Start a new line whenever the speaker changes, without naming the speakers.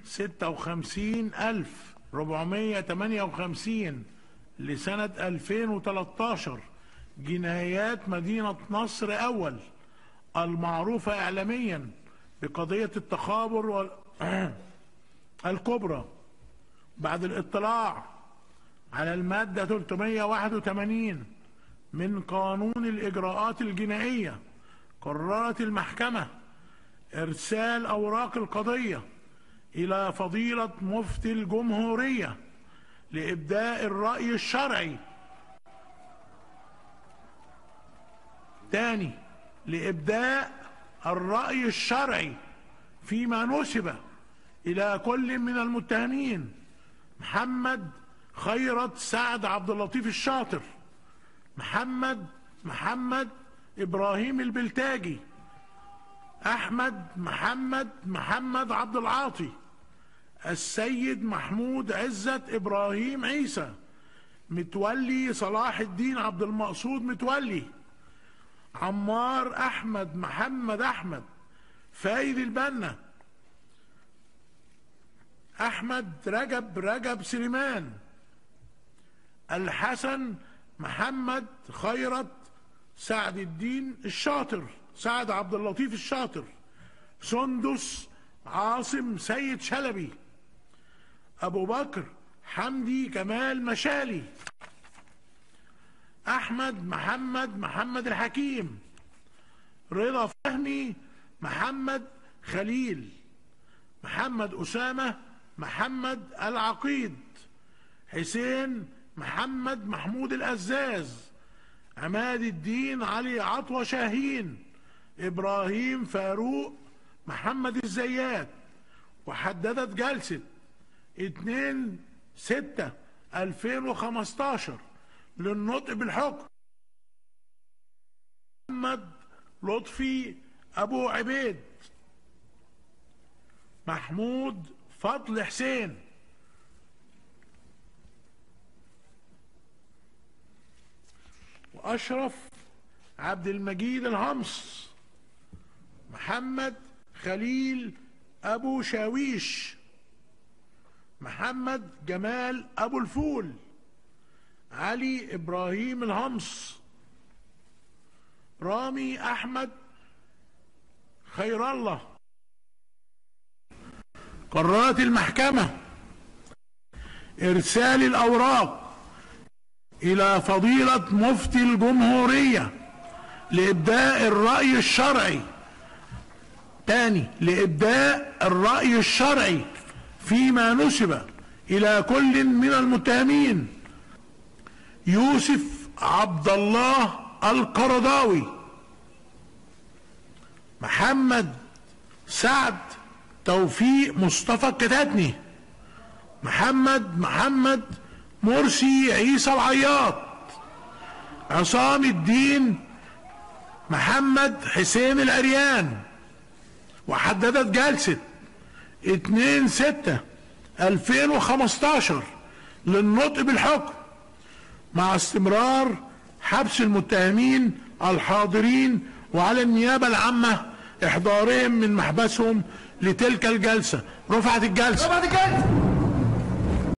56,458 لسنة 2013 جنايات مدينة نصر أول المعروفة إعلاميا بقضية التخابر الكبرى، بعد الاطلاع على المادة 381 من قانون الإجراءات الجنائية، قررت المحكمة إرسال أوراق القضية إلى فضيلة مفتي الجمهورية لإبداء الرأي الشرعي. تاني، لإبداء الرأي الشرعي فيما نسب إلى كل من المتهمين: محمد خيرت سعد عبد اللطيف الشاطر، محمد إبراهيم البلتاجي، أحمد محمد عبد العاطي، السيد محمود عزت إبراهيم عيسى، متولي صلاح الدين عبد المقصود متولي، عمار محمد أحمد، فايد البنا، أحمد رجب سليمان، الحسن محمد خيرت سعد الدين الشاطر سعد عبد اللطيف الشاطر، سندس عاصم سيد شلبي، أبو بكر حمدي كمال مشالي، أحمد محمد الحكيم، رضا فهمي محمد خليل، محمد أسامة محمد العقيد، حسين محمود الأزاز، عماد الدين علي عطوة شاهين، إبراهيم فاروق محمد الزيات. وحددت جلسة 2/6/2015 للنطق بالحكم محمد لطفي أبو عبيد، محمود فضل حسين، وأشرف عبد المجيد الهمص، محمد خليل أبو شاويش، محمد جمال أبو الفول، علي إبراهيم الهمص، رامي أحمد خير الله. قررت المحكمة إرسال الأوراق إلى فضيلة مفتي الجمهورية لإبداء الرأي الشرعي. تاني، لإبداء الرأي الشرعي فيما نسب إلى كل من المتهمين: يوسف عبد الله القرضاوي، محمد سعد توفيق مصطفى الكتاتني، محمد مرسي عيسى العياط، عصام الدين محمد حسين العريان. وحددت جلسة 2/6/2015 للنطق بالحكم مع استمرار حبس المتهمين الحاضرين، وعلى النيابة العامة إحضارهم من محبسهم لتلك الجلسة. رفعت الجلسة.